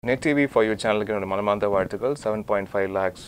Net TV for you சேனலுக்கு என்னோட மனமார்ந்த வாழ்த்துக்கள். 7.5 lakhs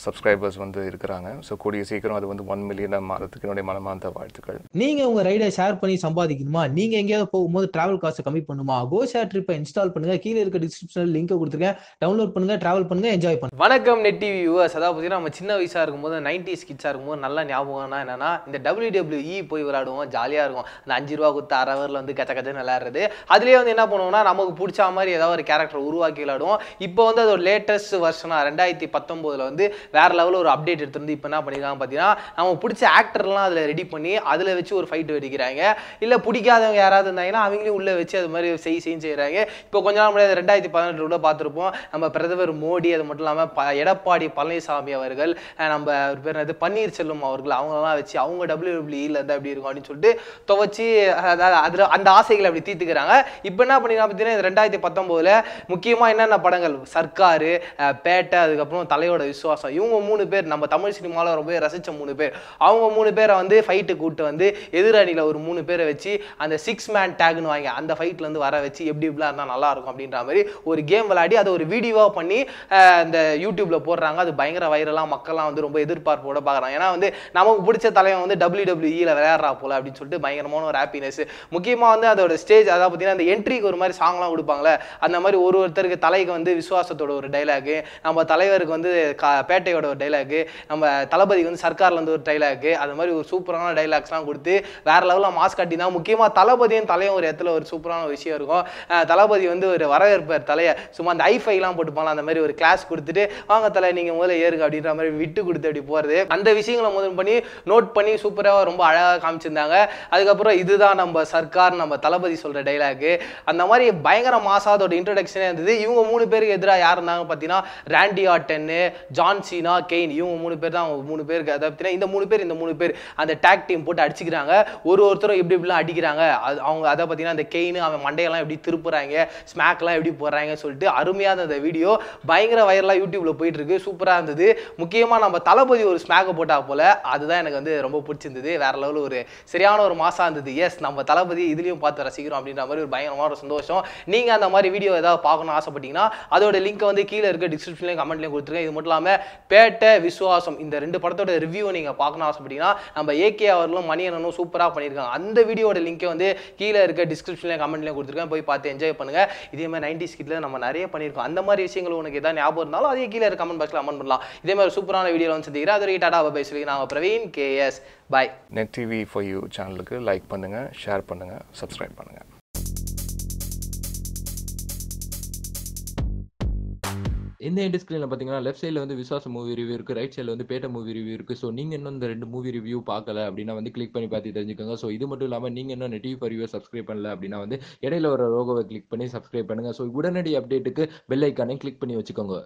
சப்ஸ்கிரைபர்ஸ் வந்து இருக்கிறாங்க. ஸோ கூடிய சீக்கிரம் அது வந்து 1 million மாறதுக்கு என்னுடைய மனமார்ந்த வாழ்த்துக்கள். நீங்க உங்க ரைடை ஷேர் பண்ணி சம்பாதிக்கணுமா? நீங்க எங்கேயாவது போகும்போது டிராவல் காசை கம்மி பண்ணுமா? கோ ஷேர் ட்ரிப்பை இன்ஸ்டால் பண்ணுங்க. கீழே இருக்க டிஸ்கிரிப்ஷனில் லிங்க் கொடுத்துருக்கேன். டவுன்லோட் பண்ணுங்க, டிராவல் பண்ணுங்க, என்ஜாய் பண்ணுங்க. வணக்கம் நெட் டிவி வியூவர்ஸ். அதாவது பார்த்தீங்கன்னா நம்ம சின்ன வயசாக இருக்கும்போது 90s கிட்ஸாக இருக்கும்போது நல்லா ஞாபகம்னா என்னன்னா இந்த WWE போய் விளையாடுவோம், ஜாலியாக இருக்கும். அந்த 5 ரூபா கொடுத்து அரை ஹவரில் வந்து கச்ச கச்சன்னு விளையாடுறது. அதுலேயே வந்து என்ன பண்ணுவோம்னா நமக்கு பிடிச்ச மாதிரி ஏதாவது ஒரு கேரக்டர் உருவாக்கி விளையாடுவோம். இப்போ வந்து அது ஒரு லேட்டஸ்ட் வருஷனாக 2019 வந்து வேற லெவலில் ஒரு அப்டேட் எடுத்துருந்து இப்போ என்ன பண்ணிருக்காங்க பார்த்தீங்கன்னா நம்ம பிடிச்ச ஆக்டர்லாம் அதில் ரெடி பண்ணி அதில் வச்சு ஒரு ஃபைட் வெடிக்கிறாங்க. இல்லை பிடிக்காதவங்க யாராவது இருந்தாங்கன்னா அவங்களையும் உள்ளே வச்சு அது மாதிரி செய்கிறாங்க. இப்போ கொஞ்ச நாள் முன்னாடி 2018 கூட பார்த்துருப்போம். நம்ம பிரதமர் மோடி, அது மட்டும் இல்லாமல் எடப்பாடி பழனிசாமி அவர்கள், நம்ம பேர் அது பன்னீர்செல்வம் அவர்கள், அவங்களெல்லாம் வச்சு அவங்க WWE இருந்தால் எப்படி இருக்கும் அப்படின்னு சொல்லிட்டு துவச்சி அதில் அந்த ஆசைகளை அப்படி தீர்த்துக்கிறாங்க. இப்போ என்ன பண்ணிருக்காங்க பார்த்தீங்கன்னா 2019 முக்கியமாக என்னென்ன படங்கள், சர்க்காரு, பேட்டை, அதுக்கப்புறம் தலையோட விசுவாசம், இவங்க 3 பேர் நம்ம தமிழ் சினிமாவில் ரொம்ப ரசித்த 3 பேர், அவங்க 3 பேரை வந்து ஃபைட்டு கூப்பிட்டு வந்து எதிரணியில் ஒரு 3 பேரை வச்சு அந்த 6 man டேக்னு வாங்கி அந்த ஃபைட்லேருந்து வர வச்சு எப்படி இப்படிலாம் இருந்தால் நல்லா இருக்கும் அப்படின்ற மாதிரி ஒரு கேம் விளையாடி அதை ஒரு வீடியோவாக பண்ணி இந்த யூடியூப்பில் போடுறாங்க. அது பயங்கர வைரலாக மக்கள்லாம் வந்து ரொம்ப எதிர்பார்ப்போட பார்க்குறாங்க. ஏன்னா வந்து நமக்கு பிடிச்ச தலைவன் வந்து WWE விளையாடுறா போல அப்படின்னு சொல்லிட்டு பயங்கரமான ஒரு ஹாப்பினஸ். முக்கியமாக வந்து அதோட ஸ்டேஜ், அதாவது பார்த்தீங்கன்னா அந்த என்ட்ரிக்கு ஒரு மாதிரி சாங்லாம் கொடுப்பாங்களே, அந்த மாதிரி ஒருத்தருக்கு தலைக்கு வந்து விசுவாசத்தோட ஒரு டைலாகு, நம்ம தலைவருக்கு வந்து பேட்டையோட ஒரு டைலாகு, நம்ம தளபதிக்கு வந்து சர்க்கார்லேருந்து ஒரு டைலாகு, அது மாதிரி ஒரு சூப்பரான டைலாக்ஸ்லாம் கொடுத்து வேற லெவலில் மாஸ் காட்டினா. முக்கியமாக தளபதியும் தலையும் ஒரு இடத்துல ஒரு சூப்பரான ஒரு விஷயம் இருக்கும். தளபதி வந்து ஒரு வரவேற்பார் தலையை, சும்மா அந்த ஐஃபைலாம் போட்டுப்பாங்க, அந்த மாதிரி ஒரு கிளாஸ் கொடுத்துட்டு வாங்க தலை நீங்கள் முதல்ல ஏறுங்க அப்படின்ற மாதிரி விட்டு கொடுத்து அப்படி போகிறது. அந்த விஷயங்களை முதல் பண்ணி நோட் பண்ணி சூப்பராக ரொம்ப அழகாக காமிச்சிருந்தாங்க. அதுக்கப்புறம் இதுதான் நம்ம சர்க்கார், நம்ம தளபதி சொல்கிற டைலாகு, அந்த மாதிரி பயங்கர மாசாதோட இன்ட்ரடக்ஷனே இருந்தது. இவங்க 3 பேருக்கு எதிராக யார் இருந்தாங்க பார்த்தீங்கன்னா ராண்டி ஆர்டன்னு, ஜான் சீனா, கெயின், இவங்க 3 பேர் தான். அவங்க 3 பேருக்கு அதாவது இந்த 3 பேர் அந்த டேக் டீம் போட்டு அடிச்சுக்கிறாங்க. ஒருத்தரும் எப்படி இப்படிலாம் அடிக்கிறாங்க, அவங்க அதை பார்த்தீங்கன்னா அந்த கெயின் அவன் மண்டையெல்லாம் எப்படி திருப்புறாங்க, ஸ்மாக்லாம் எப்படி போடுறாங்கன்னு சொல்லிட்டு அருமையாக அந்த வீடியோ பயங்கர வைரலாக யூடியூப்ல போயிட்டு இருக்கு. சூப்பராக இருந்தது. முக்கியமாக நம்ம தளபதி ஒரு ஸ்மாக்கை போட்டா போல, அதுதான் எனக்கு வந்து ரொம்ப பிடிச்சிருந்தது. வேற லெவலில் ஒரு சரியான ஒரு மாசா இருந்தது. எஸ், நம்ம தளபதி இதுலையும் பார்த்து ரசிக்கிறோம் அப்படின்ற மாதிரி ஒரு பயங்கரமான ஒரு சந்தோஷம். நீங்கள் அந்த மாதிரி வீடியோ ஏதாவது பார்க்கணும்னு ஆசைப்பட்டீங்கன்னா அதோட லிங்க் வந்து கீழே இருக்க டிஸ்கிரிப்ஷன்லையும் கமெண்ட்லையும் கொடுத்துருக்கேன். இது மட்டும் இல்லாமல் பேட்டை, விசுவாசம், இந்த 2 படத்தோட ரிவ்யூ நீங்கள் பார்க்கணும் ஆசைப்பட்டீங்கன்னா நம்ம ஏகே அவர்களும் மணியனும் சூப்பராக பண்ணியிருக்காங்க. அந்த வீடியோட லிங்கை வந்து கீழே இருக்க டிஸ்கிரிப்ஷன்லையும் கமெண்ட்லையும் கொடுத்துருக்கேன். போய் பார்த்து என்ஜாய் பண்ணுங்க. இதே மாதிரி 90s கிட்ல நம்ம நிறைய பண்ணியிருக்கோம். அந்த மாதிரி விஷயங்கள் உனக்கு ஏதாவது ஞாபகம் இருந்தாலும் அதே கீழே இருக்க கமெண்ட் பாக்ஸில் கமெண்ட் பண்ணலாம். இதே மாதிரி சூப்பரான வீடியோ வந்து சந்திக்கிறேன். அது வரைக்கும் டாடா பை சொல்லி நான் Praveen KS bye. Net TV for you சேனலுக்கு லைக் பண்ணுங்கள், ஷேர் பண்ணுங்கள், சப்ஸ்கிரைப் பண்ணுங்கள். இந்த எண்ட் ஸ்க்ரீனில் பார்த்தீங்கன்னா லெஃப்ட் சைடில் வந்து விசுவாச மூவி ரிவ்யூ இருக்குது, ரைட் சைடில் வந்து பேட்டை மூவி ரிவ்யூ இருக்குது. ஸோ நீங்கள் இன்னும் இந்த 2 மூவி ரிவ்யூ பார்க்கல அப்படின்னா வந்து கிளிக் பண்ணி பார்த்து தெரிஞ்சுக்கோங்க. ஸோ இது மட்டும் இல்லாமல் நீங்கள் இன்னும் net TV for you subscribe பண்ணல அப்படின்னா வந்து இடையில ஒரு லோகோவை கிளிக் பண்ணி சப்ஸ்கிரைப் பண்ணுங்கள். ஸோ உடனடி அப்டேட்டுக்கு பெல் ஐக்கானே கிளிக் பண்ணி வச்சுக்கோங்க.